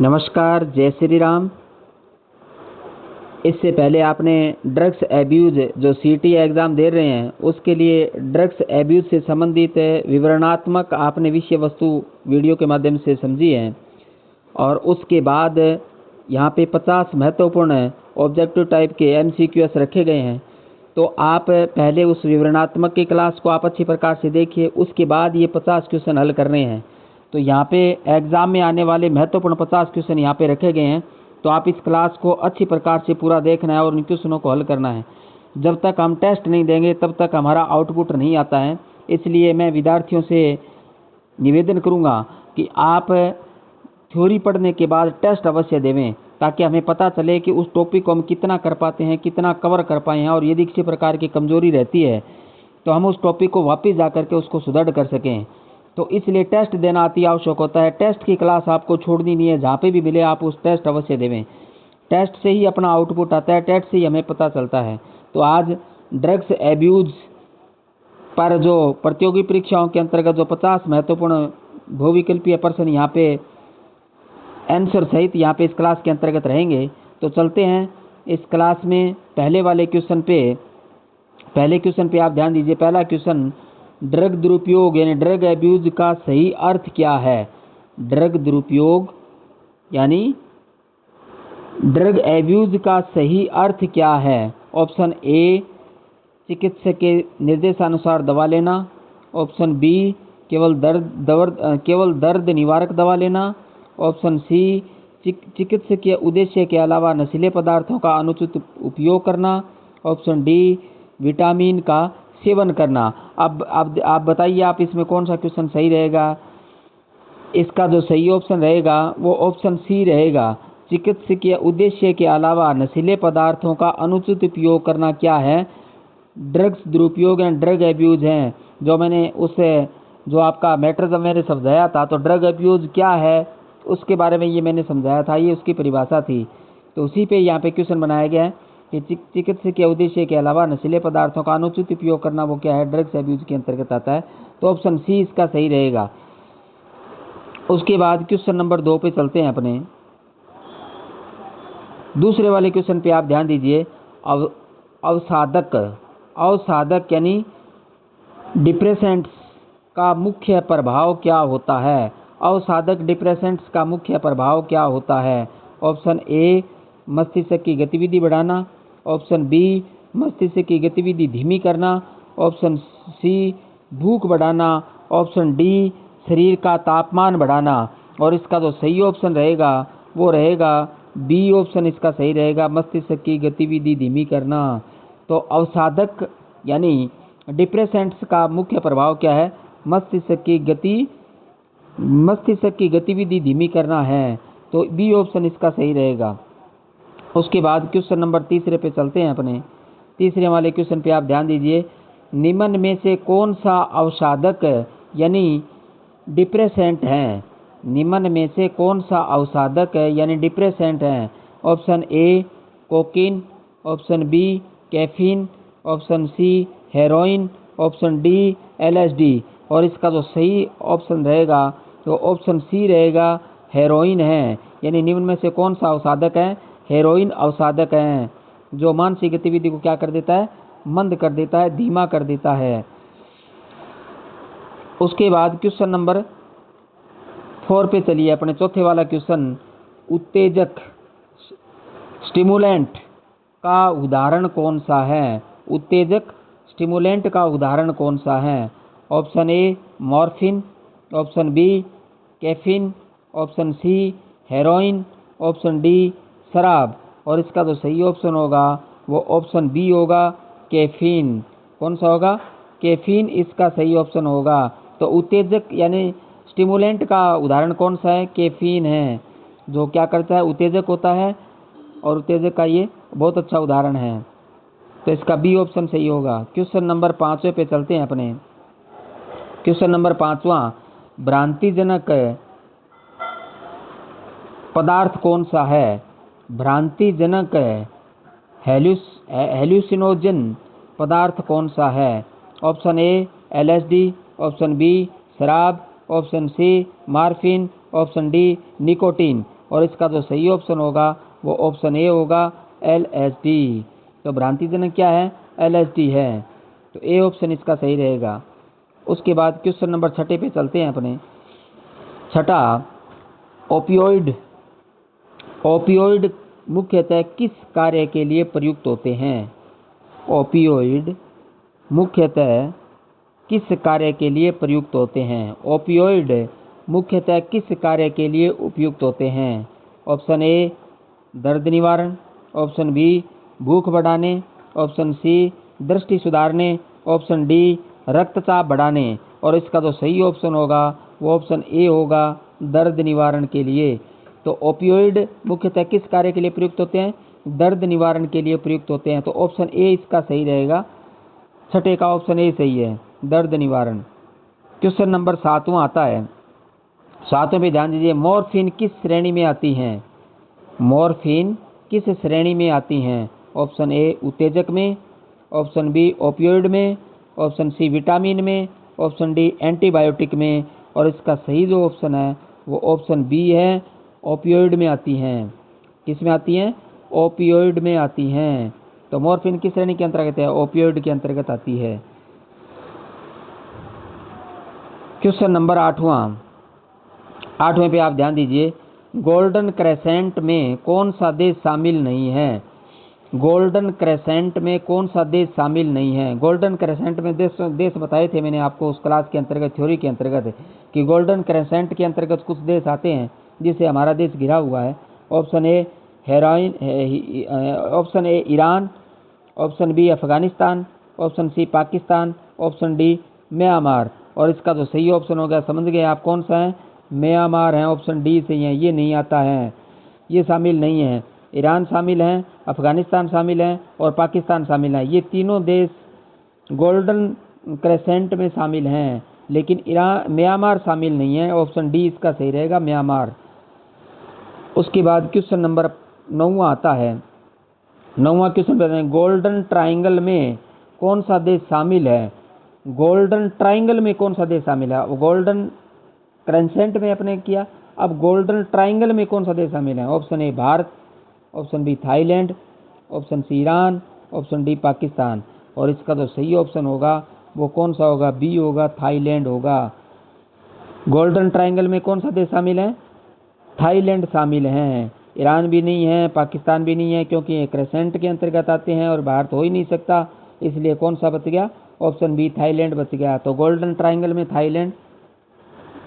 नमस्कार, जय श्री राम। इससे पहले आपने ड्रग्स एब्यूज़ जो सीटी एग्ज़ाम दे रहे हैं उसके लिए ड्रग्स एब्यूज़ से संबंधित विवरणात्मक आपने विषय वस्तु वीडियो के माध्यम से समझी है। और उसके बाद यहाँ पे 50 महत्वपूर्ण ऑब्जेक्टिव टाइप के एमसीक्यूएस रखे गए हैं। तो आप पहले उस विवरणात्मक की क्लास को आप अच्छी प्रकार से देखिए, उसके बाद ये 50 क्वेश्चन हल करने हैं। तो यहाँ पे एग्ज़ाम में आने वाले महत्वपूर्ण 50 क्वेश्चन यहाँ पे रखे गए हैं। तो आप इस क्लास को अच्छी प्रकार से पूरा देखना है और उन क्वेश्चनों को हल करना है। जब तक हम टेस्ट नहीं देंगे तब तक हमारा आउटपुट नहीं आता है। इसलिए मैं विद्यार्थियों से निवेदन करूँगा कि आप थ्योरी पढ़ने के बाद टेस्ट अवश्य देवें, ताकि हमें पता चले कि उस टॉपिक को हम कितना कर पाते हैं, कितना कवर कर पाए हैं। और यदि किसी प्रकार की कमजोरी रहती है तो हम उस टॉपिक को वापस जा करके उसको सुदृढ़ कर सकें। तो इसलिए टेस्ट देना अति आवश्यक होता है। टेस्ट की क्लास आपको छोड़नी नहीं है, जहाँ पे भी मिले आप उस टेस्ट अवश्य देवें। टेस्ट से ही अपना आउटपुट आता है, टेस्ट से ही हमें पता चलता है। तो आज ड्रग्स एब्यूज़ पर जो प्रतियोगी परीक्षाओं के अंतर्गत जो 50 महत्वपूर्ण बहुविकल्पीय प्रश्न यहाँ पे आंसर सहित यहाँ पे इस क्लास के अंतर्गत रहेंगे। तो चलते हैं इस क्लास में पहले क्वेश्चन पे आप ध्यान दीजिए। पहला क्वेश्चन, ड्रग दुरुपयोग यानी ड्रग एब्यूज़ का सही अर्थ क्या है? ड्रग दुरुपयोग यानी ड्रग एब्यूज़ का सही अर्थ क्या है? ऑप्शन ए, चिकित्सक के निर्देशानुसार दवा लेना। ऑप्शन बी, केवल दर्द निवारक दवा लेना। ऑप्शन सी, चिकित्सकीय उद्देश्य के अलावा नशीले पदार्थों का अनुचित उपयोग करना। ऑप्शन डी, विटामिन का सेवन करना। अब आप बताइए, आप इसमें कौन सा क्वेश्चन सही रहेगा? इसका जो सही ऑप्शन रहेगा वो ऑप्शन सी रहेगा। चिकित्सकीय उद्देश्य के अलावा नशीले पदार्थों का अनुचित उपयोग करना क्या है? ड्रग्स दुरुपयोग एंड ड्रग एब्यूज़ हैं। जो मैंने जो आपका मैटर जब मैंने समझाया था, तो ड्रग एब्यूज़ क्या है उसके बारे में ये मैंने समझाया था, ये उसकी परिभाषा थी। तो उसी पे यहाँ पे क्वेश्चन बनाया गया है कि चिकित्सकीय उद्देश्य के अलावा नशीले पदार्थों का अनुचित उपयोग करना वो क्या है? ड्रग्स एब्यूज़ के अंतर्गत आता है। तो ऑप्शन सी इसका सही रहेगा। उसके बाद क्वेश्चन नंबर 2 पे चलते हैं अपने। दूसरे वाले क्वेश्चन पे आप ध्यान दीजिए। अवसाधक यानी डिप्रेसेंट्स का मुख्य प्रभाव क्या होता है? अवसाधक डिप्रेसेंट्स का मुख्य प्रभाव क्या होता है? ऑप्शन ए, मस्तिष्क की गतिविधि बढ़ाना। ऑप्शन बी, मस्तिष्क की गतिविधि धीमी करना। ऑप्शन सी, भूख बढ़ाना। ऑप्शन डी, शरीर का तापमान बढ़ाना। और इसका जो सही ऑप्शन रहेगा वो रहेगा बी ऑप्शन, इसका सही रहेगा, मस्तिष्क की गतिविधि धीमी करना। तो अवसाधक यानी डिप्रेसेंट्स का मुख्य प्रभाव क्या है? मस्तिष्क की गतिविधि धीमी करना है। तो बी ऑप्शन इसका सही रहेगा। उसके बाद क्वेश्चन नंबर 3 पे चलते हैं अपने। तीसरे वाले क्वेश्चन पे आप ध्यान दीजिए। निम्न में से कौन सा अवसाधक यानी डिप्रेसेंट है? निम्न में से कौन सा अवसाधक है यानी डिप्रेसेंट है? Option A, cocaine. Option B, caffeine. Option C, heroin. Option D, LSD. और इसका जो सही ऑप्शन रहेगा तो ऑप्शन सी रहेगा, हेरोइन है। यानी निम्न में से कौन सा अवसाधक है? हेरोइन अवसाधक है, जो मानसिक गतिविधि को क्या कर देता है? मंद कर देता है, धीमा कर देता है। उसके बाद क्वेश्चन नंबर 4 पे चलिए अपने। चौथे वाला क्वेश्चन, उत्तेजक स्टिमुलेंट का उदाहरण कौन सा है? उत्तेजक स्टिमुलेंट का उदाहरण कौन सा है? Option A, morphine. Option B, caffeine. Option C, heroin. Option D, शराब। और इसका जो सही ऑप्शन होगा वो ऑप्शन बी होगा, कैफीन। कौन सा होगा? कैफीन इसका सही ऑप्शन होगा। तो उत्तेजक यानी स्टिमुलेंट का उदाहरण कौन सा है? कैफीन है, जो क्या करता है? उत्तेजक होता है। और उत्तेजक का ये बहुत अच्छा उदाहरण है। तो इसका बी ऑप्शन सही होगा। क्वेश्चन नंबर 5 पे चलते हैं अपने। क्वेश्चन नंबर 5वां, भ्रांतिजनक पदार्थ कौन सा है? भ्रांतिजनक हेल्यूसिनोजन पदार्थ कौन सा है? Option A, LSD. Option B, शराब। Option C, morphine. Option D, nicotine. और इसका जो सही ऑप्शन होगा वो ऑप्शन ए होगा, LSD। तो भ्रांतिजनक क्या है? LSD है। तो ए ऑप्शन इसका सही रहेगा। उसके बाद क्वेश्चन नंबर 6 पे चलते हैं अपने। छठा, ओपियोइड। ओपियोइड मुख्यतः किस कार्य के लिए प्रयुक्त होते हैं? ओपियोइड मुख्यतः किस कार्य के लिए प्रयुक्त होते हैं? ओपियोइड मुख्यतः किस कार्य के लिए उपयुक्त होते हैं? ऑप्शन ए दर्द निवारण, ऑप्शन बी भूख बढ़ाने, ऑप्शन सी दृष्टि सुधारने, ऑप्शन डी रक्तचाप बढ़ाने। और इसका जो सही ऑप्शन होगा वो ऑप्शन ए होगा, दर्द निवारण के लिए। तो ओपियोइड मुख्यतः किस कार्य के लिए प्रयुक्त होते हैं? दर्द निवारण के लिए प्रयुक्त होते हैं। तो ऑप्शन ए इसका सही रहेगा। छठे का ऑप्शन ए सही है, दर्द निवारण। क्वेश्चन नंबर 7वां आता है। 7वें पे ध्यान दीजिए, मॉर्फिन किस श्रेणी में आती हैं? मॉर्फिन किस श्रेणी में आती हैं? ऑप्शन ए उत्तेजक में, ऑप्शन बी ओपियोइड में, ऑप्शन सी विटामिन में, ऑप्शन डी एंटीबायोटिक में। और इसका सही जो ऑप्शन है वो ऑप्शन बी है, ओपियोइड में आती हैं। किस में आती हैं? ओपियोइड में आती हैं। तो मॉर्फिन किस श्रेणी के अंतर्गत है? ओपियोइड के अंतर्गत आती है। क्वेश्चन नंबर 8वें पे आप ध्यान दीजिए, गोल्डन क्रेसेंट में कौन सा देश शामिल नहीं है? गोल्डन क्रेसेंट में कौन सा देश शामिल नहीं है? गोल्डन क्रेसेंट में देश बताए थे मैंने आपको उस क्लास के अंतर्गत, थ्योरी के अंतर्गत, कि गोल्डन क्रेसेंट के अंतर्गत कुछ देश आते हैं जिससे हमारा देश घिरा हुआ है। Option A option A Iran, option B Afghanistan, option C Pakistan, option D Myanmar. और इसका जो सही ऑप्शन होगा, समझ गए आप कौन सा है? म्यांमार है, ऑप्शन डी सही है। ये नहीं आता है, ये शामिल नहीं है। ईरान शामिल है, अफगानिस्तान शामिल है और पाकिस्तान शामिल है। ये तीनों देश गोल्डन क्रेसेंट में शामिल हैं, लेकिन म्यांमार शामिल नहीं है। ऑप्शन डी इसका सही रहेगा, म्यांमार। उसके बाद क्वेश्चन नंबर 9वां आता है। 9वां क्वेश्चन बताते हैं, गोल्डन ट्राइंगल में कौन सा देश शामिल है? गोल्डन ट्राइंगल में कौन सा देश शामिल है? गोल्डन क्रेसेंट में अपने किया, अब गोल्डन ट्राइंगल में कौन सा देश शामिल है? Option A Bharat, option B Thailand, option C Iran, option D Pakistan. और इसका जो सही ऑप्शन होगा वो कौन सा होगा? बी होगा, थाईलैंड होगा। गोल्डन ट्राइंगल में कौन सा देश शामिल है? थाईलैंड शामिल हैं। ईरान भी नहीं है, पाकिस्तान भी नहीं है, क्योंकि ये क्रेसेंट के अंतर्गत आते हैं और भारत हो ही नहीं सकता। इसलिए कौन सा बच गया? ऑप्शन बी थाईलैंड बच गया। तो गोल्डन ट्राइंगल में थाईलैंड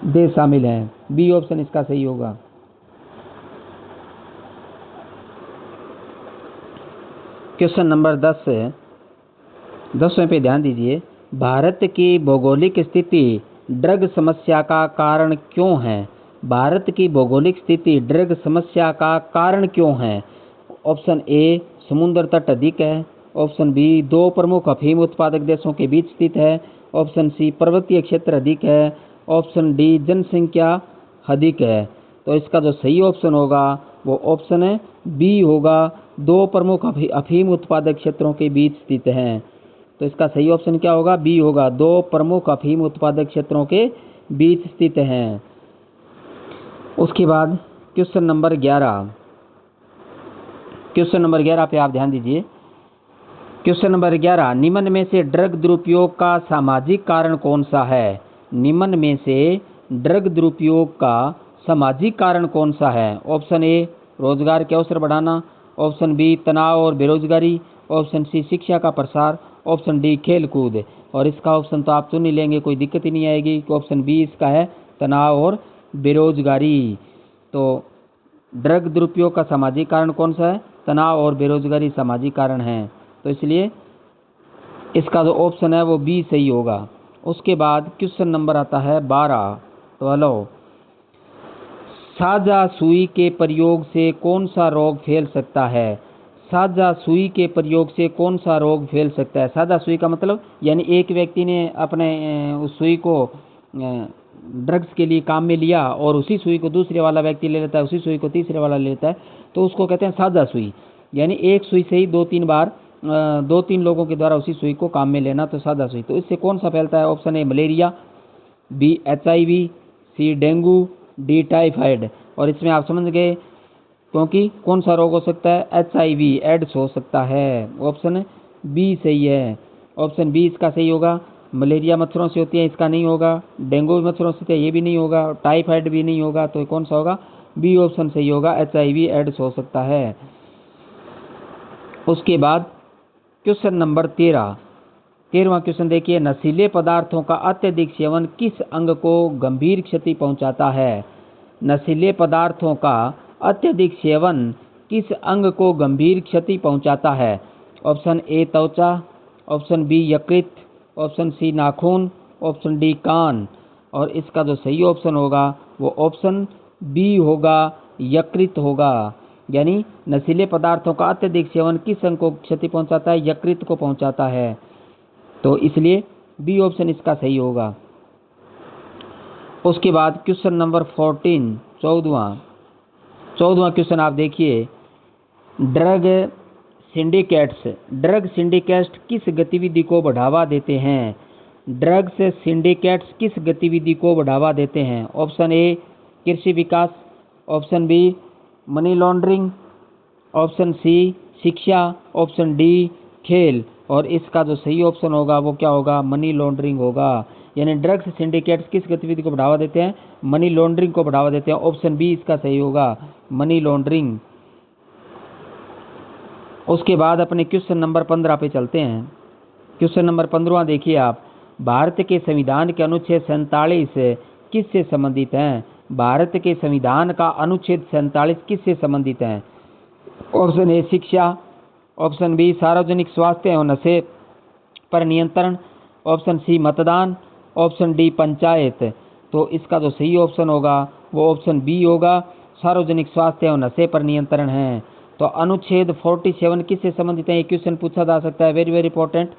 देश शामिल हैं। बी ऑप्शन इसका सही होगा। क्वेश्चन नंबर 10 है। 10वें पे ध्यान दीजिए, भारत की भौगोलिक स्थिति ड्रग समस्या का कारण क्यों है? भारत की भौगोलिक स्थिति ड्रग समस्या का कारण क्यों है? ऑप्शन ए समुद्र तट अधिक है, ऑप्शन बी दो प्रमुख अफीम उत्पादक देशों के बीच स्थित है, ऑप्शन सी पर्वतीय क्षेत्र अधिक है, ऑप्शन डी जनसंख्या अधिक है। तो इसका जो सही ऑप्शन होगा वो ऑप्शन है बी होगा, दो प्रमुख अफीम उत्पादक क्षेत्रों के बीच स्थित हैं। तो इसका सही ऑप्शन क्या होगा? बी होगा, दो प्रमुख अफीम उत्पादक क्षेत्रों के बीच स्थित हैं। उसके बाद क्वेश्चन नंबर 11। क्वेश्चन नंबर 11 पे आप ध्यान दीजिए। क्वेश्चन नंबर 11, निम्न में से ड्रग दुरुपयोग का सामाजिक कारण कौन सा है? निम्न में से ड्रग दुरुपयोग का सामाजिक कारण कौन सा है? ऑप्शन ए रोजगार के अवसर बढ़ाना, ऑप्शन बी तनाव और बेरोजगारी, ऑप्शन सी शिक्षा का प्रसार, ऑप्शन डी खेल कूद। और इसका ऑप्शन तो आप चुन ही लेंगे, कोई दिक्कत ही नहीं आएगी। ऑप्शन बी इसका है, तनाव और बेरोजगारी। तो ड्रग दुरुपयोग का सामाजिक कारण कौन सा है? तनाव और बेरोजगारी सामाजिक कारण है। तो इसलिए इसका जो ऑप्शन है वो बी सही होगा। उसके बाद क्वेश्चन नंबर आता है 12। साझा सुई के प्रयोग से कौन सा रोग फैल सकता है? साझा सुई के प्रयोग से कौन सा रोग फैल सकता है? साझा सुई का मतलब यानी एक व्यक्ति ने अपने उस सुई को ड्रग्स के लिए काम में लिया और उसी सुई को दूसरे वाला व्यक्ति ले लेता है, उसी सुई को तीसरे वाला ले लेता है, तो उसको कहते हैं साझा सुई। यानी एक सुई से ही 2-3 बार 2-3 लोगों के द्वारा उसी सुई को काम में लेना, तो साझा सुई। तो इससे कौन सा फैलता है? Option A malaria, B HIV, C dengue, D typhoid. और इसमें आप समझ गए क्योंकि कौन सा रोग हो सकता है, HIV एड्स हो सकता है। ऑप्शन बी सही है, ऑप्शन बी इसका सही होगा। मलेरिया मच्छरों से होती है, इसका नहीं होगा। डेंगू मच्छरों से होती है, ये भी नहीं होगा। टाइफाइड भी नहीं होगा, तो कौन सा होगा, बी ऑप्शन सही होगा, HIV एड्स हो सकता है। उसके बाद क्वेश्चन नंबर 13वां क्वेश्चन देखिए, नशीले पदार्थों का अत्यधिक सेवन किस अंग को गंभीर क्षति पहुंचाता है। नशीले पदार्थों का अत्यधिक सेवन किस अंग को गंभीर क्षति पहुंचाता है। ऑप्शन ए त्वचा, ऑप्शन बी यकृत, ऑप्शन सी नाखून, ऑप्शन डी कान। और इसका जो सही ऑप्शन होगा वो ऑप्शन बी होगा, यकृत होगा। यानी नशीले पदार्थों का अत्यधिक सेवन किस अंग को क्षति पहुंचाता है, यकृत को पहुंचाता है। तो इसलिए बी ऑप्शन इसका सही होगा। उसके बाद क्वेश्चन नंबर 14 14वां क्वेश्चन आप देखिए, ड्रग सिंडिकेट्स किस गतिविधि को बढ़ावा देते हैं। ड्रग्स सिंडिकेट्स किस गतिविधि को बढ़ावा देते हैं। ऑप्शन ए कृषि विकास, option B money laundering, option C शिक्षा, ऑप्शन डी खेल। और इसका जो सही ऑप्शन होगा वो क्या होगा, मनी लॉन्ड्रिंग होगा। यानी ड्रग्स सिंडिकेट्स किस गतिविधि को बढ़ावा देते हैं, मनी लॉन्ड्रिंग को बढ़ावा देते हैं। ऑप्शन बी इसका सही होगा, मनी लॉन्ड्रिंग। उसके बाद अपने क्वेश्चन नंबर 15 पे चलते हैं। क्वेश्चन नंबर 15 देखिए आप, भारत के संविधान के अनुच्छेद 47 किससे संबंधित हैं। भारत के संविधान का अनुच्छेद 47 किससे संबंधित है। ऑप्शन ए शिक्षा, ऑप्शन बी सार्वजनिक स्वास्थ्य एवं नशे पर नियंत्रण, ऑप्शन सी मतदान, ऑप्शन डी पंचायत। तो इसका जो सही ऑप्शन होगा वो ऑप्शन बी होगा, सार्वजनिक स्वास्थ्य एवं नशे पर नियंत्रण है। तो अनुच्छेद 47 किससे संबंधित है, ये क्वेश्चन पूछा जा सकता है, वेरी वेरी इंपॉर्टेंट।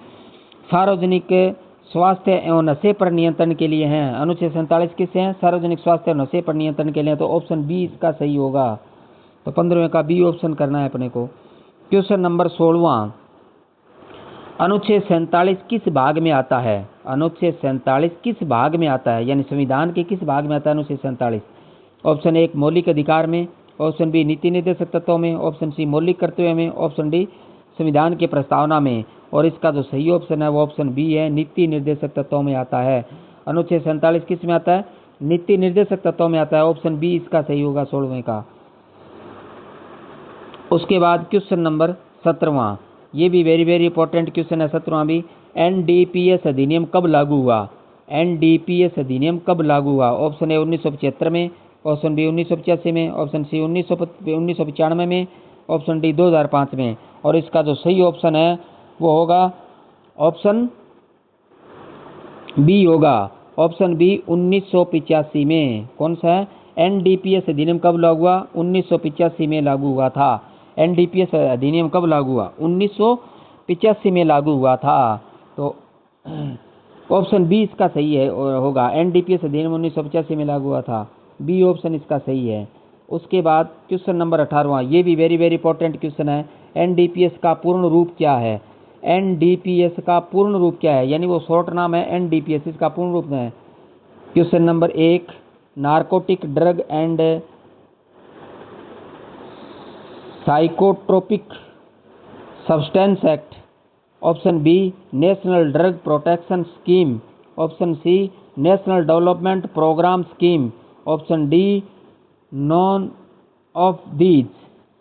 सार्वजनिक स्वास्थ्य एवं नशे पर नियंत्रण के लिए हैं। अनुच्छेद 47 किससे हैं, सार्वजनिक स्वास्थ्य एवं नशे पर नियंत्रण के लिए। तो ऑप्शन बी इसका सही होगा। तो 15वें का बी ऑप्शन करना है अपने को। क्वेश्चन नंबर 16वां, अनुच्छेद 47 किस भाग में आता है। अनुच्छेद 47 किस भाग में आता है, यानी संविधान के किस भाग में आता है अनुच्छेद 47। ऑप्शन ए मौलिक अधिकार में, ऑप्शन बी नीति निर्देशक तत्वों में, ऑप्शन सी मौलिक कर्तव्य में, ऑप्शन डी संविधान की प्रस्तावना में। और इसका जो सही ऑप्शन है वो ऑप्शन बी है, नीति निर्देशक तत्वों में आता है। अनुच्छेद 47 किस में आता है, नीति निर्देशक तत्वों में आता है। ऑप्शन बी इसका सही होगा 16वें का। उसके बाद क्वेश्चन नंबर 17वां, ये भी वेरी वेरी इंपॉर्टेंट क्वेश्चन है 17वां भी। NDPS अधिनियम कब लागू हुआ। NDPS अधिनियम कब लागू हुआ। ऑप्शन ए 1975 में, ऑप्शन बी 1985 में, ऑप्शन सी 1995 में, ऑप्शन डी 2005 में। और इसका जो सही ऑप्शन है वो होगा ऑप्शन बी होगा, ऑप्शन बी 1985 में। कौन सा है, NDPS अधिनियम कब लागू हुआ, 1985 में लागू हुआ था। NDPS अधिनियम कब लागू हुआ, 1985 में लागू हुआ था। तो ऑप्शन बी इसका सही है होगा, NDPS अधिनियम 1985 में लागू हुआ था, बी ऑप्शन इसका सही है। उसके बाद क्वेश्चन नंबर 18वां, ये भी वेरी वेरी इंपॉर्टेंट क्वेश्चन है। NDPS का पूर्ण रूप क्या है। NDPS का पूर्ण रूप क्या है, यानी वो शॉर्ट नाम है NDPS, इसका पूर्ण रूप है। Question number 1, narcotic drug and psychotropic substance act, option B national drug protection scheme, option C national development program scheme, option D none of these.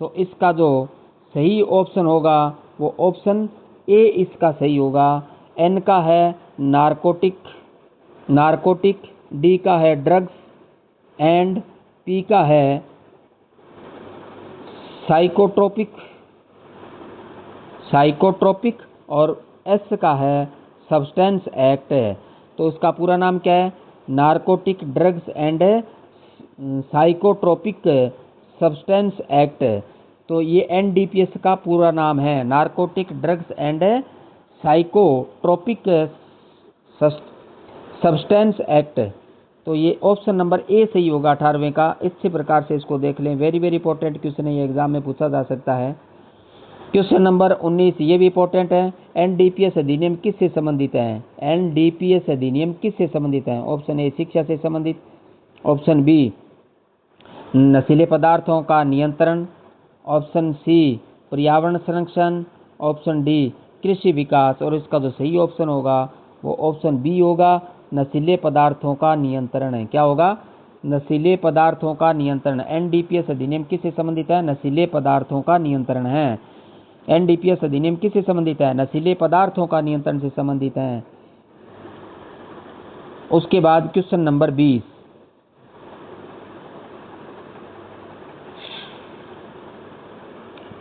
तो इसका जो सही ऑप्शन होगा वो ऑप्शन ए इसका सही होगा। एन का है नारकोटिक, डी का है ड्रग्स एंड पी का है साइकोट्रोपिक और एस का है सब्सटेंस एक्ट। तो इसका पूरा नाम क्या है, narcotic drugs and psychotropic substance act. तो ये NDPS का पूरा नाम है, narcotic drugs and psychotropic substance act. तो ये ऑप्शन नंबर ए सही होगा 18वें का। इसी प्रकार से इसको देख लें, वेरी वेरी इंपॉर्टेंट क्वेश्चन है, ये एग्जाम में पूछा जा सकता है। क्वेश्चन नंबर 19, ये भी इंपॉर्टेंट है। NDPS अधिनियम किससे संबंधित है। NDPS अधिनियम किससे संबंधित है। ऑप्शन ए शिक्षा से संबंधित, ऑप्शन बी नशीले पदार्थों का नियंत्रण, ऑप्शन सी पर्यावरण संरक्षण, ऑप्शन डी कृषि विकास, और इसका जो सही ऑप्शन होगा वो ऑप्शन बी होगा, नशीले पदार्थों का नियंत्रण है। क्या होगा? नशीले पदार्थों का नियंत्रण। एनडीपीएस अधिनियम किससे संबंधित है? नशीले पदार्थों का नियंत्रण है। एनडीपीएस अधिनियम किससे संबंधित है? नशीले पदार्थों का नियंत्रण से संबंधित है। उसके बाद क्वेश्चन नंबर 20,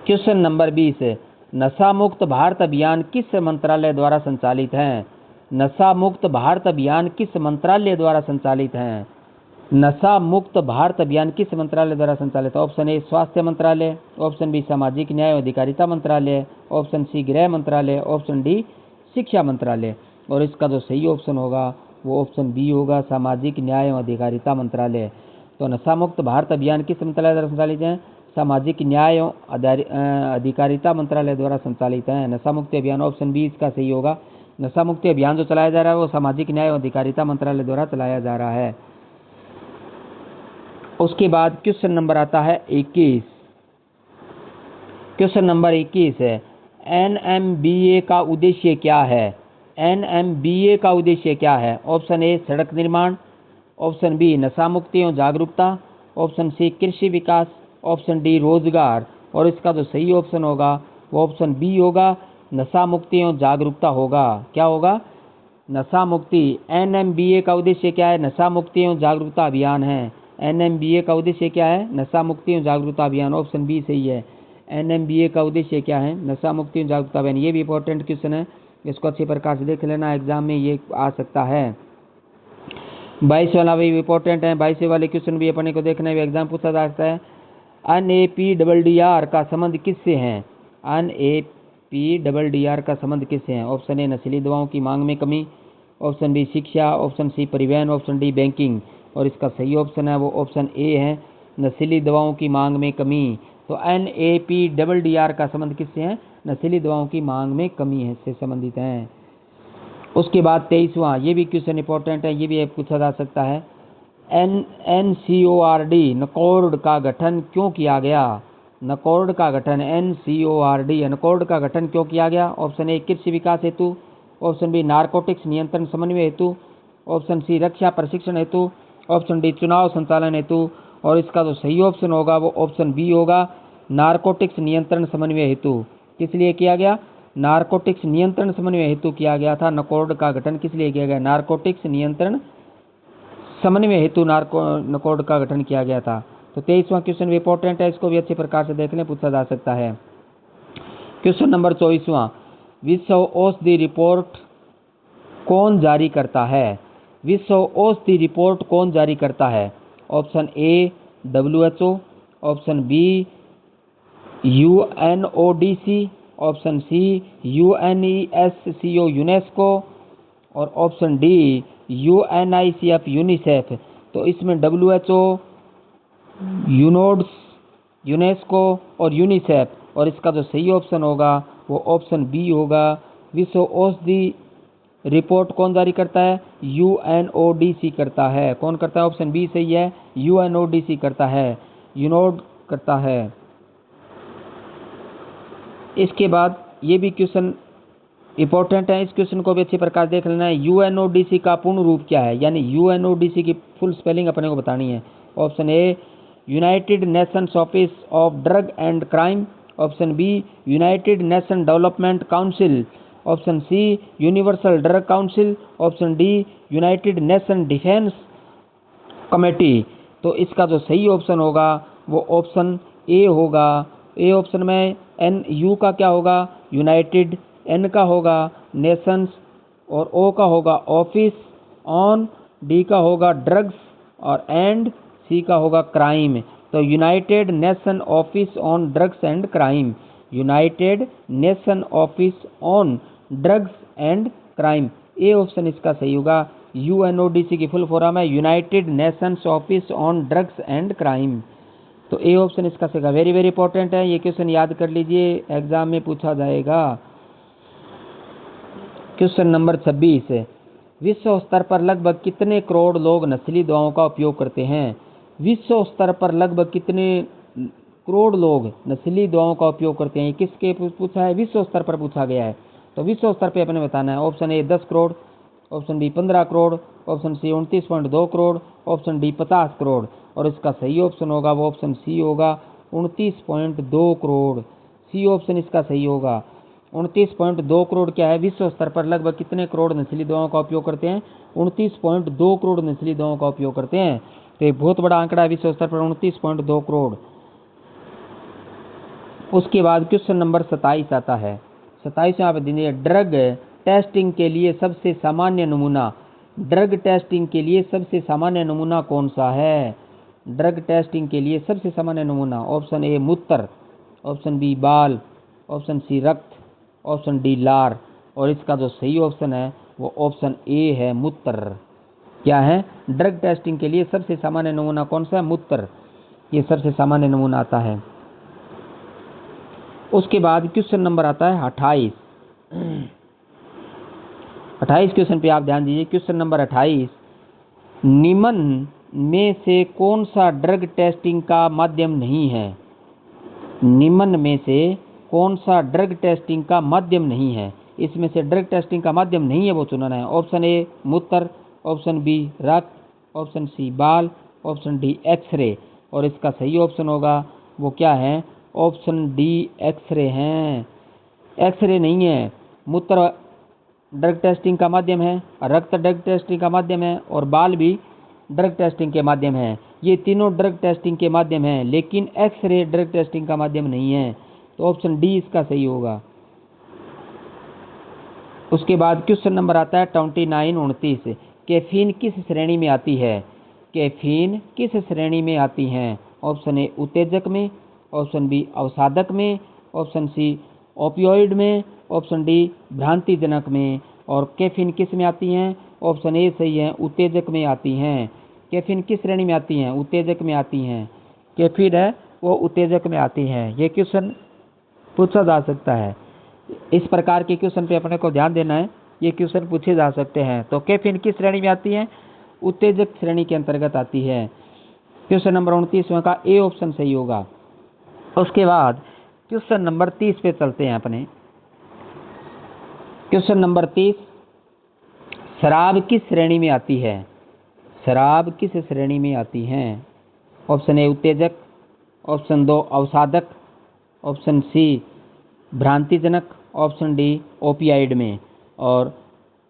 क्वेश्चन नंबर 20 है, नशा मुक्त भारत अभियान किस मंत्रालय द्वारा संचालित है? नशा मुक्त भारत अभियान किस मंत्रालय द्वारा संचालित है? नशा मुक्त भारत अभियान किस मंत्रालय द्वारा संचालित है? ऑप्शन ए स्वास्थ्य मंत्रालय, ऑप्शन बी सामाजिक न्याय और अधिकारिता मंत्रालय, ऑप्शन सी गृह मंत्रालय, ऑप्शन डी शिक्षा मंत्रालय, और इसका जो सही ऑप्शन होगा वो ऑप्शन बी होगा, सामाजिक न्याय और अधिकारिता मंत्रालय। तो नशा मुक्त भारत अभियान किस मंत्रालय द्वारा संचालित है? सामाजिक न्याय और अधिकारिता मंत्रालय द्वारा संचालित है। नशा मुक्ति अभियान ऑप्शन बी इसका सही होगा। नशा मुक्ति अभियान जो चलाया जा रहा है वो सामाजिक न्याय और अधिकारिता मंत्रालय द्वारा चलाया जा रहा है। उसके बाद क्वेश्चन नंबर आता है 21। क्वेश्चन नंबर 21 है, एनएमबीए का उद्देश्य क्या है? एनएमबीए का उद्देश्य क्या है? ऑप्शन ए सड़क निर्माण, ऑप्शन बी नशा मुक्ति और जागरूकता, ऑप्शन सी कृषि विकास, ऑप्शन डी रोजगार, और इसका जो सही ऑप्शन होगा वो ऑप्शन बी होगा, नशा मुक्ति और जागरूकता होगा। क्या होगा? नशा मुक्ति। एनएमबीए का उद्देश्य क्या है? नशा मुक्ति और जागरूकता अभियान है। एनएमबीए का उद्देश्य क्या है? नशा मुक्ति और जागरूकता अभियान, ऑप्शन बी सही है। एनएमबीए का उद्देश्य क्या है? नशा मुक्ति और जागरूकता अभियान। ये भी इंपॉर्टेंट क्वेश्चन है, इसको अच्छी प्रकार से देख लेना, एग्जाम में ये आ सकता है। 22 वाला भी इंपॉर्टेंट है, 22 वाले क्वेश्चन भी अपने को देखना है, एग्जाम पूछा जा सकता है। एनएपीडब्ल्यूडीआर का संबंध किससे है? एनएपीडब्ल्यूडीआर का संबंध किससे है? ऑप्शन ए नशीली दवाओं की मांग में कमी, ऑप्शन बी शिक्षा, ऑप्शन सी परिवहन, ऑप्शन डी बैंकिंग, और इसका सही ऑप्शन है वो ऑप्शन ए है, नशीली दवाओं की मांग में कमी। तो एनएपीडब्ल्यूडीआर का संबंध किससे है? नशीली दवाओं की मांग में कमी है से संबंधित है। उसके बाद 23वां, ये भी क्वेश्चन इंपॉर्टेंट है, ये भी पूछा जा सकता है। एनसीओआरडी नकॉर्ड का गठन क्यों किया गया? नकॉर्ड का गठन, एनसीओआरडी नकॉर्ड का गठन क्यों किया गया? ऑप्शन ए कृषि विकास हेतु, ऑप्शन बी नारकोटिक्स नियंत्रण समन्वय हेतु, ऑप्शन सी रक्षा प्रशिक्षण हेतु, ऑप्शन डी चुनाव संचालन हेतु, और इसका जो सही ऑप्शन होगा वो ऑप्शन बी होगा, नारकोटिक्स नियंत्रण समन्वय हेतु। किस लिए किया गया? नारकोटिक्स नियंत्रण समन्वय हेतु किया गया था। नकॉर्ड का गठन किस लिए किया गया? नारकोटिक्स नियंत्रण समन्वय हेतु नकॉर्ड का गठन किया गया था। तो 23वां क्वेश्चन भी इंपॉर्टेंट है, इसको भी अच्छी प्रकार से देख लें, पूछा जा सकता है। क्वेश्चन नंबर 24वां, विश्व औषधि रिपोर्ट कौन जारी करता है? विश्व औषधि रिपोर्ट कौन जारी करता है? Option A WHO, option B UNODC, option C UNESCO UNESCO, और ऑप्शन डी UNICEF यूनिसेफ। तो इसमें WHO, यूनोड्स, यूनेस्को और यूनिसेफ, और इसका जो सही ऑप्शन होगा वो ऑप्शन बी होगा। विश्व औषधि रिपोर्ट कौन जारी करता है? UNODC करता है। कौन करता है? ऑप्शन बी सही है, UNODC करता है, यूनोड करता है। इसके बाद ये भी क्वेश्चन इंपॉर्टेंट है, इस क्वेश्चन को भी अच्छी प्रकार देख लेना है। UNODC का पूर्ण रूप क्या है? यानी UNODC की फुल स्पेलिंग अपने को बतानी है। Option A united nations office of drug and crime, option B united nation development council, option C universal drug council, option D united nation defence committee. तो इसका जो सही ऑप्शन होगा वो ऑप्शन ए होगा। ए ऑप्शन में you का क्या होगा? यूनाइटेड, एन का होगा नेशंस, और ओ का होगा ऑफिस, ऑन, डी का होगा ड्रग्स, और एंड सी का होगा क्राइम। तो United nation office on drugs and crime, United nation office on drugs and crime, A option इसका सही होगा। UNODC की फुल फॉर्म है United nations office on drugs and crime. तो ए ऑप्शन इसका सही होगा। वेरी वेरी इंपॉर्टेंट है, ये क्वेश्चन याद कर लीजिए, एग्जाम में पूछा जाएगा। क्वेश्चन नंबर 26 है, विश्व स्तर पर लगभग कितने करोड़ लोग नस्ली दवाओं का उपयोग करते हैं? विश्व स्तर पर लगभग कितने करोड़ लोग नशीली दवाओं का उपयोग करते हैं। किसके पूछा है? विश्व स्तर पर पूछा गया है। तो विश्व स्तर पे अपने बताना है। Option A 10 crore, option B 15 crore, option C 29.2 crore, option D 50 crore. और इसका सही ऑप्शन होगा वो ऑप्शन सी होगा, 29.2 करोड़। सी ऑप्शन इसका सही होगा। 29.2 करोड़ क्या है? विश्व स्तर पर लगभग कितने करोड़ नशीली दवाओं का उपयोग करते हैं? 29.2 करोड़ नशीली दवाओं का उपयोग करते हैं। तो एक बहुत बड़ा आंकड़ा है विश्व स्तर पर, 29.2 करोड़। उसके बाद क्वेश्चन नंबर 27 आता है। 27 यहाँ पे दीजिए, ड्रग टेस्टिंग के लिए सबसे सामान्य नमूना। ड्रग टेस्टिंग के लिए सबसे सामान्य नमूना कौन सा है? ड्रग टेस्टिंग के लिए सबसे सामान्य नमूना, ऑप्शन ए मूत्र, ऑप्शन बी बाल, ऑप्शन सी रक्त, ऑप्शन डी लार। और इसका जो सही ऑप्शन है वो ऑप्शन ए है, मूत्र। क्या है? ड्रग टेस्टिंग के लिए सबसे सामान्य नमूना कौन सा है? मूत्र। ये सबसे सामान्य नमूना आता है। उसके बाद क्वेश्चन नंबर आता है 28। 28 क्वेश्चन पे आप ध्यान दीजिए। क्वेश्चन नंबर 28, निम्न में से कौन सा ड्रग टेस्टिंग का माध्यम नहीं है? निम्न में से कौन सा ड्रग टेस्टिंग का माध्यम नहीं है? इसमें से ड्रग टेस्टिंग का माध्यम नहीं है वो चुनना है। ऑप्शन ए मूत्र, ऑप्शन बी रक्त, ऑप्शन सी बाल, ऑप्शन डी एक्सरे। और इसका सही ऑप्शन होगा वो क्या है? ऑप्शन डी एक्सरे हैं। एक्सरे नहीं है। मूत्र ड्रग टेस्टिंग का माध्यम है, रक्त ड्रग टेस्टिंग का माध्यम है और बाल भी ड्रग टेस्टिंग के माध्यम है। ये तीनों ड्रग टेस्टिंग के माध्यम हैं, लेकिन एक्सरे ड्रग टेस्टिंग का माध्यम नहीं है। तो ऑप्शन डी इसका सही होगा। उसके बाद क्वेश्चन नंबर आता है 29-29, कैफीन किस श्रेणी में आती है? कैफीन किस श्रेणी में आती है? ऑप्शन ए उत्तेजक में, ऑप्शन बी अवसादक में, ऑप्शन सी ओपियोइड में, ऑप्शन डी भ्रांतिजनक में। और कैफीन किस में आती हैं? ऑप्शन ए सही है, उत्तेजक में आती हैं। कैफीन किस श्रेणी में आती हैं? उत्तेजक में आती हैं। कैफीन है वो उत्तेजक में आती हैं। ये क्वेश्चन पूछा जा सकता है। इस प्रकार के क्वेश्चन पे अपने को ध्यान देना है, ये क्वेश्चन पूछे जा सकते हैं। तो कैफीन किस श्रेणी में आती है? उत्तेजक श्रेणी के अंतर्गत आती है। क्वेश्चन नंबर 29 का ए ऑप्शन सही होगा। उसके बाद क्वेश्चन नंबर 30 पे चलते हैं अपने। क्वेश्चन नंबर 30, शराब किस श्रेणी में आती है? शराब किस श्रेणी में आती है? ऑप्शन ए उत्तेजक, ऑप्शन 2 अवसादक, ऑप्शन सी भ्रांतिजनक, ऑप्शन डी ओपियाइड में। और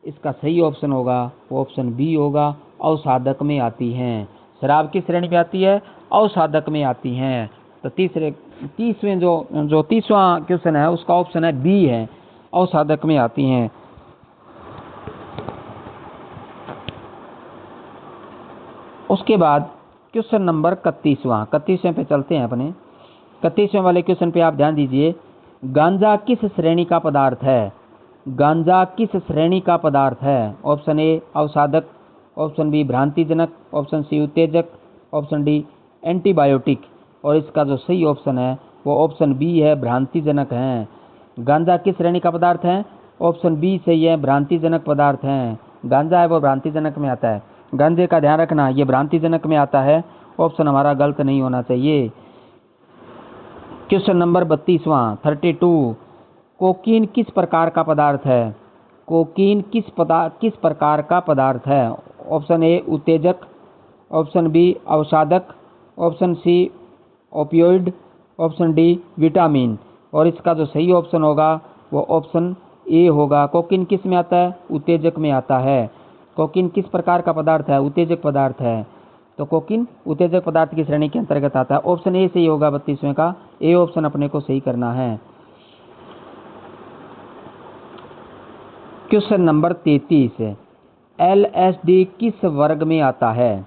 इसका सही ऑप्शन होगा वो ऑप्शन बी होगा, अवसादक में आती हैं। शराब किस श्रेणी में आती है? अवसादक में आती हैं। तो 30वें जो 30वां क्वेश्चन है उसका ऑप्शन है बी है, अवसादक में आती हैं। उसके बाद क्वेश्चन नंबर 31वें पे चलते हैं अपने। 31वें वाले क्वेश्चन पे आप ध्यान दीजिए, गांजा किस श्रेणी का पदार्थ है? गांजा किस श्रेणी का पदार्थ है? ऑप्शन ए अवसादक, ऑप्शन बी भ्रांतिजनक, ऑप्शन सी उत्तेजक, ऑप्शन डी एंटीबायोटिक। और इसका जो सही ऑप्शन है वो ऑप्शन बी है, भ्रांतिजनक है। गांजा किस श्रेणी का पदार्थ है? ऑप्शन बी सही है, भ्रांतिजनक पदार्थ है। गांजा है वो भ्रांतिजनक में आता है। गांजे का ध्यान रखना, ये भ्रांतिजनक में आता है। ऑप्शन हमारा गलत नहीं होना चाहिए। क्वेश्चन नंबर 32, कोकीन किस प्रकार का पदार्थ है? कोकीन किस प्रकार का पदार्थ है? ऑप्शन ए उत्तेजक, ऑप्शन बी अवसादक, option C opioid, option D vitamin. और इसका जो सही ऑप्शन होगा वो ऑप्शन ए होगा। कोकीन किस में आता है? उत्तेजक में आता है। कोकीन किस प्रकार का पदार्थ है? उत्तेजक पदार्थ है। तो कोकीन उत्तेजक पदार्थ की श्रेणी के अंतर्गत आता है। ऑप्शन ए सही होगा 32वें का, ए ऑप्शन अपने को सही करना है। क्वेश्चन नंबर 33, एलएसडी किस वर्ग में आता है?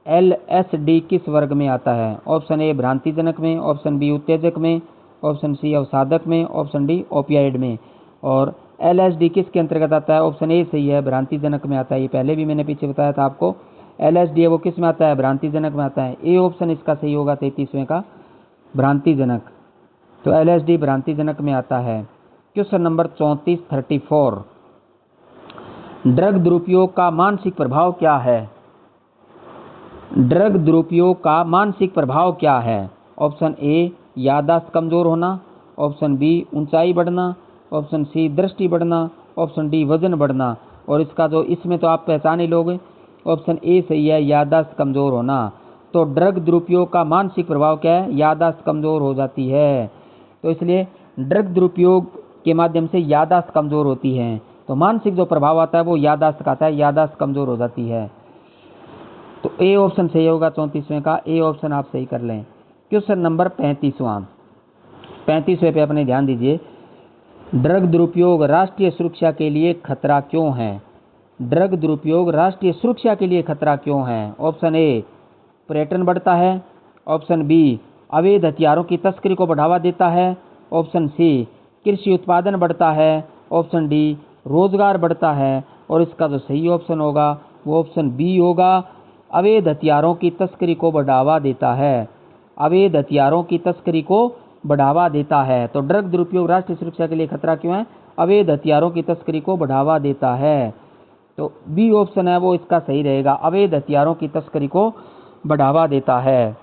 एलएसडी किस वर्ग में आता है? ऑप्शन ए भ्रांतिजनक में, ऑप्शन बी उत्तेजक में, ऑप्शन सी अवसादक में, ऑप्शन डी ओपियाइड में। और एलएसडी किसके अंतर्गत आता है? ऑप्शन ए सही है, भ्रांतिजनक में आता है। ये पहले भी मैंने पीछे बताया था आपको। एलएसडी है वो किस में आता है? भ्रांतिजनक में आता है। ए ऑप्शन इसका सही होगा 33वें का, भ्रांतिजनक। तो एलएसडी भ्रांतिजनक में आता है। क्वेश्चन नंबर 34, ड्रग दुरुपयोग का मानसिक प्रभाव क्या है? ड्रग दुरुपयोग का मानसिक प्रभाव क्या है? ऑप्शन ए याददाश्त कमज़ोर होना, ऑप्शन बी ऊंचाई बढ़ना, ऑप्शन सी दृष्टि बढ़ना, ऑप्शन डी वजन बढ़ना। और इसका जो इसमें तो आप पहचान ही लोगे, ऑप्शन ए सही है, याददाश्त कमज़ोर होना। तो ड्रग दुरुपयोग का मानसिक प्रभाव क्या है? याददाश्त कमज़ोर हो जाती है। तो इसलिए ड्रग दुरुपयोग के माध्यम से याददाश्त कमज़ोर होती है। तो मानसिक जो प्रभाव आता है वो याददाश्त का आता है, याददाश्त कमज़ोर हो जाती है। तो ए ऑप्शन सही होगा 34वें का, ए ऑप्शन आप सही कर लें। क्वेश्चन नंबर 35वें पे अपने ध्यान दीजिए। ड्रग दुरुपयोग राष्ट्रीय सुरक्षा के लिए खतरा क्यों है? ड्रग दुरुपयोग राष्ट्रीय सुरक्षा के लिए खतरा क्यों है? ऑप्शन ए पर्यटन बढ़ता है, ऑप्शन बी अवैध हथियारों की तस्करी को बढ़ावा देता है, ऑप्शन सी कृषि उत्पादन बढ़ता है, ऑप्शन डी रोजगार बढ़ता है। और इसका जो सही ऑप्शन होगा वो ऑप्शन बी होगा, अवैध हथियारों की तस्करी को बढ़ावा देता है। अवैध हथियारों की तस्करी को बढ़ावा देता है। तो ड्रग दुरुपयोग राष्ट्रीय सुरक्षा के लिए खतरा क्यों है? अवैध हथियारों की तस्करी को बढ़ावा देता है। तो बी ऑप्शन है वो इसका सही रहेगा, अवैध हथियारों की तस्करी को बढ़ावा देता है।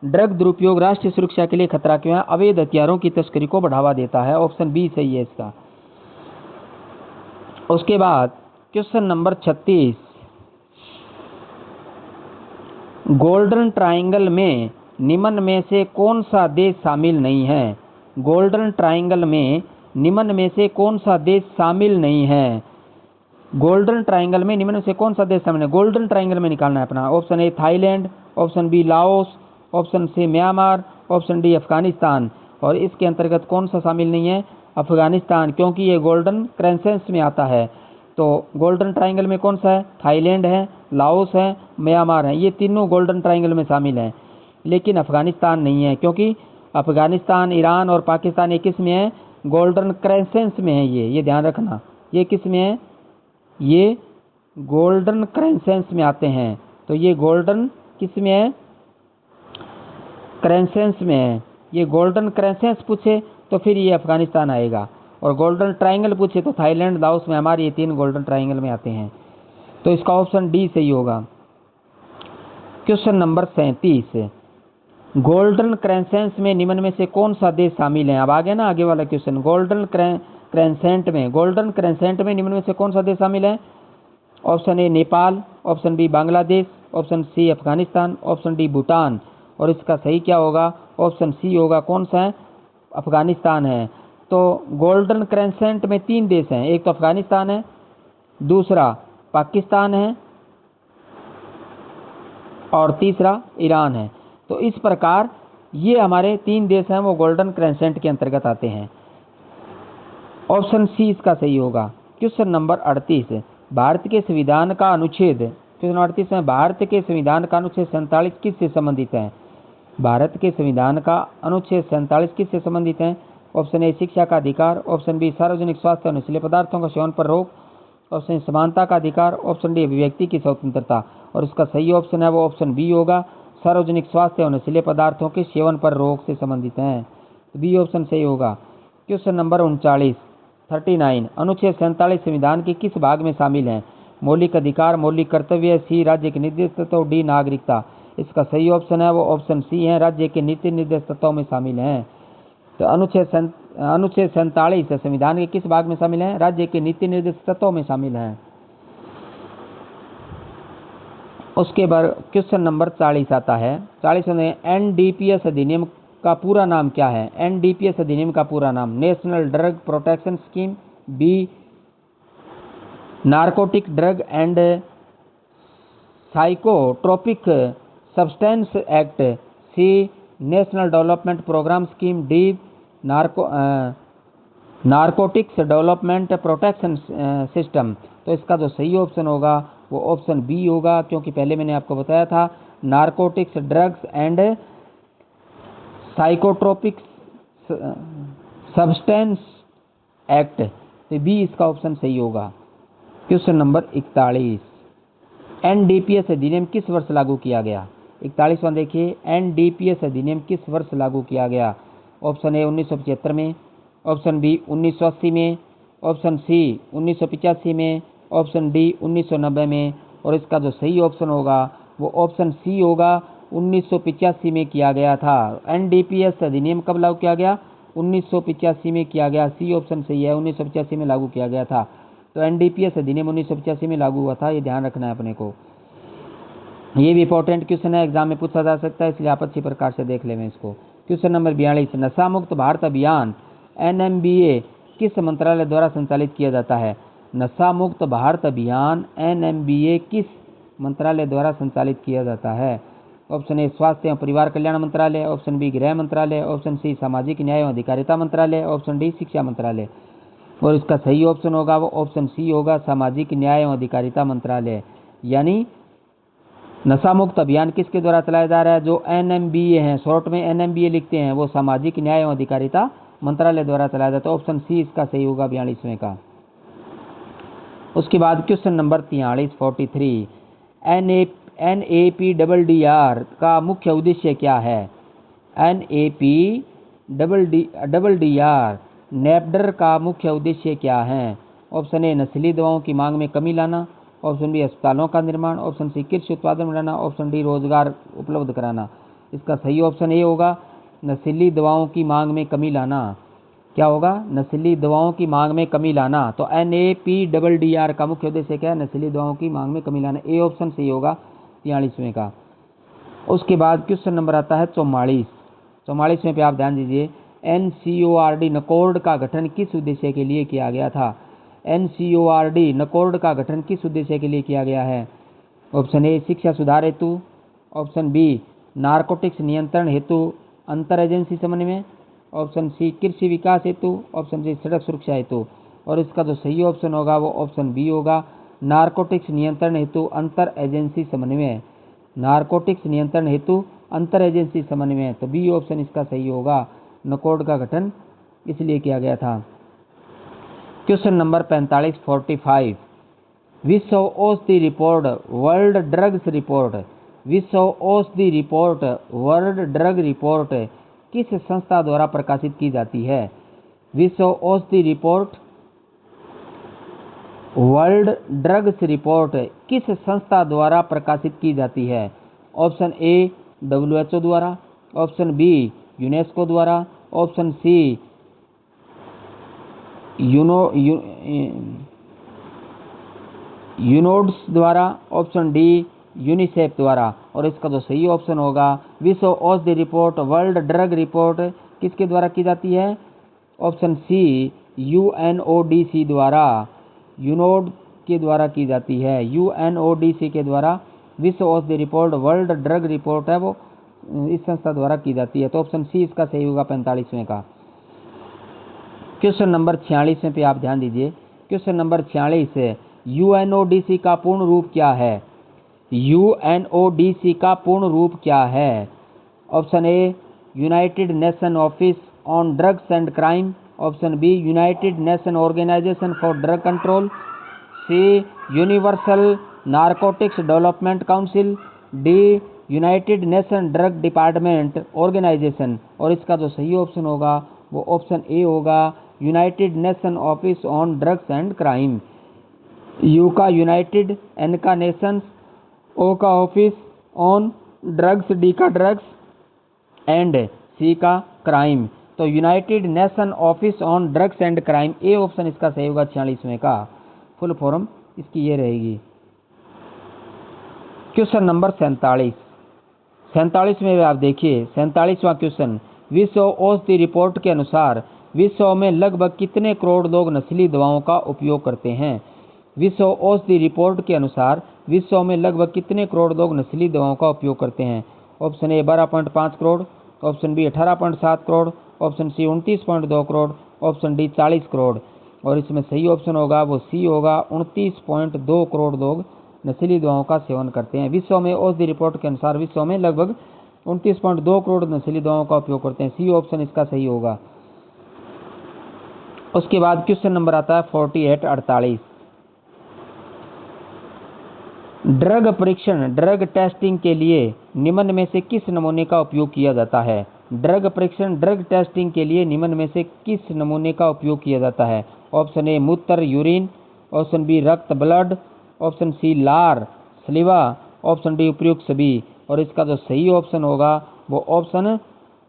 ड्रग दुरुपयोग राष्ट्रीय सुरक्षा के लिए खतरा क्यों है? अवैध हथियारों की तस्करी को बढ़ावा देता है। ऑप्शन बी सही है इसका। उसके बाद क्वेश्चन नंबर 36, गोल्डन ट्रायंगल में निम्न में से कौन सा देश शामिल नहीं है? गोल्डन ट्रायंगल में निम्न में से कौन सा देश शामिल नहीं है? गोल्डन ट्रायंगल में निम्न में से कौन सा देश शामिल है? गोल्डन ट्रायंगल में निकालना है अपना। Option A Thailand, option B Laos, option C Myanmar, option D Afghanistan. और इसके अंतर्गत कौन सा शामिल नहीं है? अफगानिस्तान, क्योंकि ये गोल्डन क्रेसेंट में आता है। तो गोल्डन ट्रायंगल में कौन सा है? थाईलैंड है, लाओस है, म्यांमार है। ये तीनों गोल्डन ट्रायंगल में शामिल हैं, लेकिन अफगानिस्तान नहीं है, क्योंकि अफगानिस्तान, ईरान और पाकिस्तान ये किस में है? गोल्डन क्रेसेंट में है। ये ध्यान रखना, ये किस में है? ये गोल्डन क्रेसेंट में आते हैं। तो ये गोल्डन किस में है? क्रेसेंट में है। ये गोल्डन क्रेसेंट पूछे तो फिर ये अफगानिस्तान आएगा, और गोल्डन ट्रायंगल पूछे तो थाईलैंड, लाओस, म्यांमार ये तीन गोल्डन ट्रायंगल में आते हैं। तो इसका ऑप्शन डी सही होगा। क्वेश्चन नंबर 37, गोल्डन क्रेसेंट में निम्न में से कौन सा देश शामिल है? अब आगे ना आगे वाला क्वेश्चन, गोल्डन क्रेसेंट में निम्न में से कौन सा देश शामिल है? Option A Nepal, option B Bangladesh, option C Afghanistan, option D Bhutan. और इसका सही क्या होगा? ऑप्शन सी होगा। कौन सा है? अफगानिस्तान है। तो गोल्डन क्रेसेंट में तीन देश हैं, एक तो अफगानिस्तान है, दूसरा पाकिस्तान है, और तीसरा ईरान है। तो इस प्रकार ये हमारे तीन देश हैं वो गोल्डन क्रेसेंट के अंतर्गत आते हैं। ऑप्शन सी इसका सही होगा। क्वेश्चन नंबर 38, भारत के संविधान का अनुच्छेद, क्वेश्चन 38 में भारत के संविधान का अनुच्छेद 47 किससे संबंधित है? भारत के संविधान का अनुच्छेद 47 किससे संबंधित है? ऑप्शन ए शिक्षा का अधिकार, ऑप्शन बी सार्वजनिक स्वास्थ्य और नशीले पदार्थों का सेवन पर रोक, ऑप्शन समानता का अधिकार, ऑप्शन डी अभिव्यक्ति की स्वतंत्रता। और इसका सही ऑप्शन है वो ऑप्शन बी होगा, सार्वजनिक स्वास्थ्य और नशीले पदार्थों के सेवन पर रोक से संबंधित है। तो बी ऑप्शन सही होगा। क्वेश्चन नंबर 39, अनुच्छेद 47 संविधान के किस भाग में शामिल है? मौलिक अधिकार, मौलिक कर्तव्य, सी राज्य के निर्देश तत्व, डी नागरिकता। इसका सही ऑप्शन है वो ऑप्शन सी है, राज्य के नीति निर्देश तत्वों में शामिल है। तो अनुच्छेद 47 संविधान के किस भाग में शामिल है? राज्य के नीति निर्देश तत्वों में शामिल है। उसके बाद क्वेश्चन नंबर 40 आता है। 40 में एनडीपीएस अधिनियम का पूरा नाम क्या है? एनडीपीएस अधिनियम का पूरा नाम national drug protection scheme, B narcotic drug and psychotropic substance act, C national development program scheme, D narcotics development protection system. तो इसका जो सही ऑप्शन होगा वो ऑप्शन बी होगा, क्योंकि पहले मैंने आपको बताया था narcotics drugs and psychotropic substance act. तो बी इसका ऑप्शन सही होगा। क्वेश्चन नंबर 41, एनडीपीएस अधिनियम किस वर्ष लागू किया गया? 41वां देखिए, एनडीपीएस अधिनियम किस वर्ष लागू किया गया? ऑप्शन ए 1975 में, ऑप्शन बी 1980 में, ऑप्शन सी 1985 में, ऑप्शन डी 1990 में। और इसका जो सही ऑप्शन होगा वो ऑप्शन सी होगा, 1985 में किया गया था। एनडीपीएस अधिनियम कब लागू किया गया? 1985 में किया गया। सी ऑप्शन सही है, 1985 में लागू किया गया था। तो एनडीपीएस अधिनियम 1985 में लागू हुआ था, ये ध्यान रखना है अपने को। ये भी इंपॉर्टेंट क्वेश्चन है, एग्जाम में पूछा जा सकता है, इसलिए आप अच्छी प्रकार से देख लें इसको। क्वेश्चन नंबर 42, नशा मुक्त भारत अभियान एनएमबीए किस मंत्रालय द्वारा संचालित किया जाता है? नशा मुक्त भारत अभियान एनएमबीए किस मंत्रालय द्वारा संचालित किया जाता है? ऑप्शन ए स्वास्थ्य एवं परिवार कल्याण मंत्रालय, ऑप्शन बी गृह मंत्रालय, ऑप्शन सी सामाजिक न्याय एवं अधिकारिता मंत्रालय, ऑप्शन डी शिक्षा मंत्रालय। और इसका सही ऑप्शन होगा वो ऑप्शन सी होगा, सामाजिक न्याय एवं अधिकारिता मंत्रालय। यानी नशा मुक्त अभियान किसके द्वारा चलाया जा रहा है? जो एनएमबीए है, शॉर्ट में एनएमबीए लिखते हैं, वो सामाजिक न्याय एवं अधिकारिता मंत्रालय द्वारा चलाया जाता है। ऑप्शन सी इसका सही होगा 42वें का। उसके बाद क्वेश्चन नंबर 43 43, NAPDDR का मुख्य उद्देश्य क्या है? NAPDDR नेपडर का मुख्य उद्देश्य क्या है? ऑप्शन ए नशीली दवाओं की मांग में कमी लाना, ऑप्शन बी अस्पतालों का निर्माण, ऑप्शन सी कृषि उत्पादन बढ़ाना, ऑप्शन डी रोजगार उपलब्ध कराना। इसका सही ऑप्शन ए होगा, नशीली दवाओं की मांग में कमी लाना। क्या होगा? नशीली दवाओं की मांग में कमी लाना। तो NAPDDR का मुख्य उद्देश्य क्या है? नशीली दवाओं की मांग में कमी लाना। ए ऑप्शन सही होगा 43वें का। उसके बाद क्वेश्चन नंबर आता है 44। 44वें पे आप ध्यान दीजिए। NCORD नकोर्ड का गठन किस उद्देश्य के लिए किया गया था? NCORD नकोर्ड का गठन किस उद्देश्य के लिए किया गया है? ऑप्शन ए शिक्षा सुधार हेतु, ऑप्शन बी नारकोटिक्स नियंत्रण हेतु अंतर एजेंसी समन्वय, ऑप्शन सी कृषि विकास हेतु, ऑप्शन सी सड़क सुरक्षा हेतु। और इसका जो सही ऑप्शन होगा वो ऑप्शन बी होगा, नारकोटिक्स नियंत्रण हेतु अंतर एजेंसी समन्वय। नारकोटिक्स नियंत्रण हेतु अंतर एजेंसी समन्वय, तो बी ऑप्शन इसका सही होगा। नकोर्ड का गठन इसलिए किया गया था। क्वेश्चन नंबर 45 45, विश्व औषधि रिपोर्ट वर्ल्ड ड्रग्स रिपोर्ट, विश्व औषधि रिपोर्ट वर्ल्ड ड्रग रिपोर्ट किस संस्था द्वारा प्रकाशित की जाती है? विश्व औषधि रिपोर्ट वर्ल्ड ड्रग्स रिपोर्ट किस संस्था द्वारा प्रकाशित की जाती है? ऑप्शन ए WHO द्वारा, ऑप्शन बी यूनेस्को द्वारा, ऑप्शन सी यूनोड्स द्वारा, ऑप्शन डी यूनिसेफ द्वारा। और इसका जो सही ऑप्शन होगा, विश्व औषधि रिपोर्ट वर्ल्ड ड्रग रिपोर्ट किसके द्वारा की जाती है? ऑप्शन सी UNODC द्वारा, यूनोड के द्वारा की जाती है। UNODC के द्वारा विश्व औषधि रिपोर्ट वर्ल्ड ड्रग रिपोर्ट है वो इस संस्था द्वारा की जाती है। तो ऑप्शन सी इसका सही होगा 45वें का। क्वेश्चन नंबर 46 पे आप ध्यान दीजिए। क्वेश्चन नंबर 46 है, UNODC का पूर्ण रूप क्या है? UNODC का पूर्ण रूप क्या है? Option A united nation office on drugs and crime, option B united nation organization for drug control, C universal narcotics development council, D united nation drug department organization. और इसका जो सही ऑप्शन होगा वो ऑप्शन ए होगा, United nation office on drugs and crime. You का United, N का Nations, ओ का ऑफिस, ऑन ड्रग्स, डी का ड्रग्स एंड सी का क्राइम। तो United nation office on drugs and crime, A option इसका सही होगा 46वें का। फुल फॉर्म इसकी ये रहेगी। क्वेश्चन नंबर 47 में आप देखिए 47वां क्वेश्चन, विश्व औषधि रिपोर्ट के अनुसार विश्व में लगभग कितने करोड़ लोग नशीली दवाओं का उपयोग करते हैं? विश्व औषधि रिपोर्ट के अनुसार विश्व में लगभग कितने करोड़ लोग नशीली दवाओं का उपयोग करते हैं? Option A 12.5 crore, option B 18.7 crore, option C 29.2 crore, option D 40 crore. और इसमें सही ऑप्शन होगा वो सी होगा, 29.2 करोड़ लोग नशीली दवाओं का सेवन करते हैं। विश्व में औषधि रिपोर्ट के अनुसार विश्व में लगभग 29.2 करोड़ नशीली दवाओं का उपयोग करते हैं। सी ऑप्शन इसका सही होगा। उसके बाद क्वेश्चन नंबर आता है 48 48, ड्रग परीक्षण ड्रग टेस्टिंग के लिए निम्न में से किस नमूने का उपयोग किया जाता है? ड्रग परीक्षण ड्रग टेस्टिंग के लिए निम्न में से किस नमूने का उपयोग किया जाता है? ऑप्शन ए मूत्र यूरिन, ऑप्शन बी रक्त ब्लड, ऑप्शन सी लार स्लीवा, ऑप्शन डी उपयुक्त सभी। और इसका जो सही ऑप्शन होगा वो ऑप्शन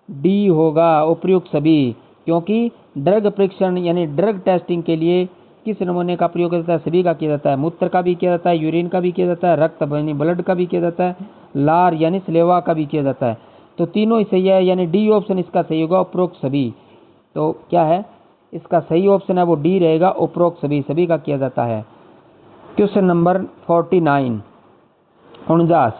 डी होगा, उपर्युक्त सभी। क्योंकि ड्रग परीक्षण यानी ड्रग टेस्टिंग के लिए किस नमूने का प्रयोग किया जाता है? सभी का किया जाता है। मूत्र का भी किया जाता है, यूरिन का भी किया जाता है, रक्त यानी ब्लड का भी किया जाता है, लार यानी स्लेवा का भी किया जाता है। तो तीनों ही सही है, यानी डी ऑप्शन इसका सही होगा, उपरोक्त सभी। तो क्या है इसका सही ऑप्शन है वो डी रहेगा, उपरोक्त सभी, सभी का किया जाता है। क्वेश्चन नंबर 49 49,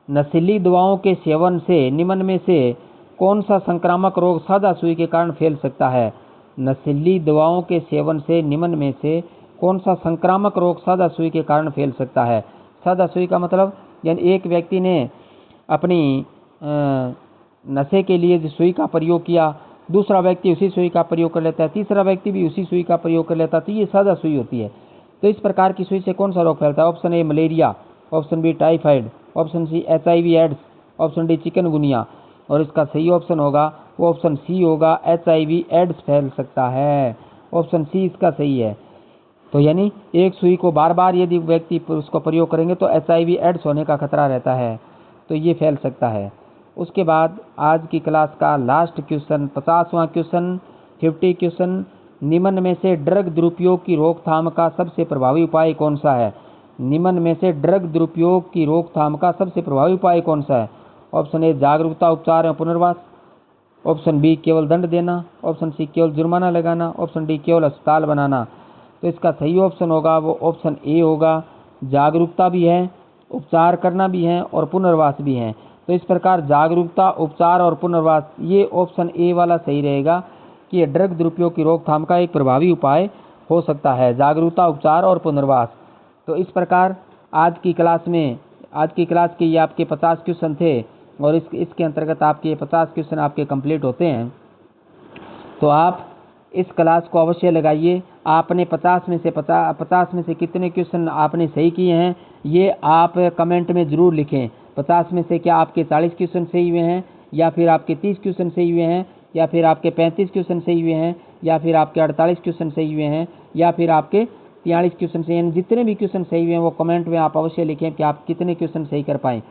नशीली दवाओं के सेवन से निम्न में से कौन सा संक्रामक रोग सादा सुई के कारण फैल सकता है? नशीली दवाओं के सेवन से निम्न में से कौन सा संक्रामक रोग सादा सुई के कारण फैल सकता है? सादा सुई का मतलब यानी एक व्यक्ति ने अपनी नशे के लिए जो सुई का प्रयोग किया, दूसरा व्यक्ति उसी सुई का प्रयोग कर लेता है, तीसरा व्यक्ति भी उसी सुई का प्रयोग कर लेता है, तो ये सादा सुई होती है। तो इस प्रकार की सुई से कौन सा रोग फैलता है? Option A malaria, option B typhoid, option C HIV AIDS, option D chikungunya. और इसका सही ऑप्शन होगा वो ऑप्शन सी होगा, HIV एड्स फैल सकता है। ऑप्शन सी इसका सही है। तो यानी एक सुई को बार बार यदि व्यक्ति उसको प्रयोग करेंगे तो HIV एड्स होने का खतरा रहता है, तो ये फैल सकता है। उसके बाद आज की क्लास का लास्ट क्वेश्चन 50वां क्वेश्चन 50 क्वेश्चन, निम्न में से ड्रग दुरुपयोग की रोकथाम का सबसे प्रभावी उपाय कौन सा है? निम्न में से ड्रग दुरुपयोग की रोकथाम का सबसे प्रभावी उपाय कौन सा है? ऑप्शन ए जागरूकता, उपचार एवं पुनर्वास, ऑप्शन बी केवल दंड देना, ऑप्शन सी केवल जुर्माना लगाना, ऑप्शन डी केवल अस्पताल बनाना। तो इसका सही ऑप्शन होगा वो ऑप्शन ए होगा, जागरूकता भी है, उपचार करना भी है और पुनर्वास भी है। तो इस प्रकार जागरूकता, उपचार और पुनर्वास, ये ऑप्शन ए वाला सही रहेगा कि ये ड्रग दुरुपयोग की रोकथाम का एक प्रभावी उपाय हो सकता है, जागरूकता, उपचार और पुनर्वास। तो इस प्रकार आज की क्लास के ये आपके 50 क्वेश्चन थे और इसके अंतर्गत आपके ये 50 क्वेश्चन आपके कंप्लीट होते हैं। तो आप इस क्लास को अवश्य लगाइए। आपने 50 में से कितने क्वेश्चन आपने सही किए हैं ये आप कमेंट में ज़रूर लिखें। 50 में से क्या आपके 40 क्वेश्चन सही हुए हैं, या फिर आपके 30 क्वेश्चन सही हुए हैं, या फिर आपके 35 क्वेश्चन सही हुए हैं, या फिर आपके 48 क्वेश्चन सही हुए हैं, या फिर आपके 43 क्वेश्चन सही हैं। जितने भी क्वेश्चन सही हुए हैं वो कमेंट में आप अवश्य लिखें कि आप कितने क्वेश्चन सही कर पाएँ।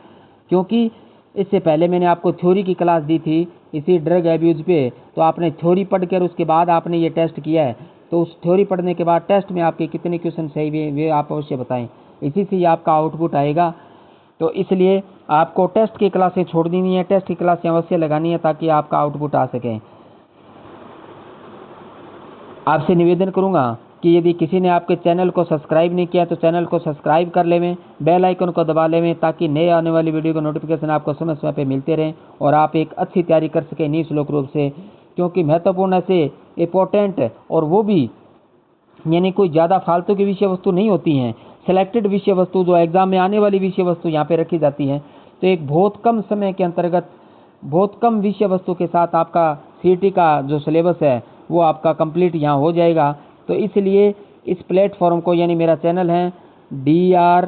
क्योंकि इससे पहले मैंने आपको थ्योरी की क्लास दी थी इसी ड्रग एब्यूज़ पे, तो आपने थ्योरी पढ़कर उसके बाद आपने ये टेस्ट किया है, तो उस थ्योरी पढ़ने के बाद टेस्ट में आपके कितने क्वेश्चन सही हुए वे आप अवश्य बताएं। इसी से ही आपका आउटपुट आएगा। तो इसलिए आपको टेस्ट की क्लासें छोड़नी नहीं है, टेस्ट की क्लासें अवश्य लगानी है ताकि आपका आउटपुट आ सके। आपसे निवेदन करूंगा कि यदि किसी ने आपके चैनल को सब्सक्राइब नहीं किया तो चैनल को सब्सक्राइब कर लेवें, बेल आइकन को दबा लेवें ताकि नए आने वाली वीडियो का नोटिफिकेशन आपको समय समय पे मिलते रहें और आप एक अच्छी तैयारी कर सकें निःशुल्क रूप से। क्योंकि महत्वपूर्ण से इम्पोर्टेंट और वो भी यानी कोई ज़्यादा फालतू की विषय वस्तु नहीं होती हैं, सिलेक्टेड विषय वस्तु जो एग्जाम में आने वाली विषय वस्तु यहाँ पे रखी जाती हैं। तो एक बहुत कम समय के अंतर्गत बहुत कम विषय वस्तु के साथ आपका CET का जो सिलेबस है वो आपका कंप्लीट यहाँ हो जाएगा। तो इसलिए इस प्लेटफॉर्म को यानी मेरा चैनल है DRMAHAVEER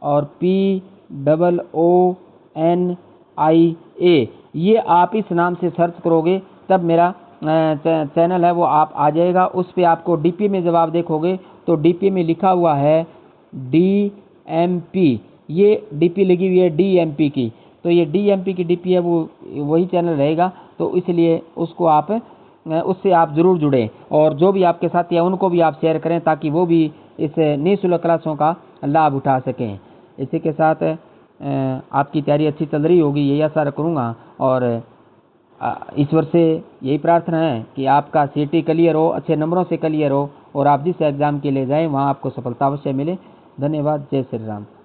और POONIA, ये आप इस नाम से सर्च करोगे तब मेरा चैनल है वो आप आ जाएगा। उस पर आपको DP में जब आप देखोगे तो DP में लिखा हुआ है DMP, ये DP लगी हुई है DMP की, तो ये DMP की DP है वो वही चैनल रहेगा। तो इसलिए उसको आप उससे आप ज़रूर जुड़ें और जो भी आपके साथी हैं उनको भी आप शेयर करें ताकि वो भी इस निःशुल्क क्लासों का लाभ उठा सकें। इसी के साथ आपकी तैयारी अच्छी चल रही होगी यही आशा करूँगा और ईश्वर से यही प्रार्थना है कि आपका CET क्लियर हो, अच्छे नंबरों से क्लियर हो और आप जिस एग्ज़ाम के लिए जाएं वहाँ आपको सफलता अवश्य मिले। धन्यवाद। जय श्री राम।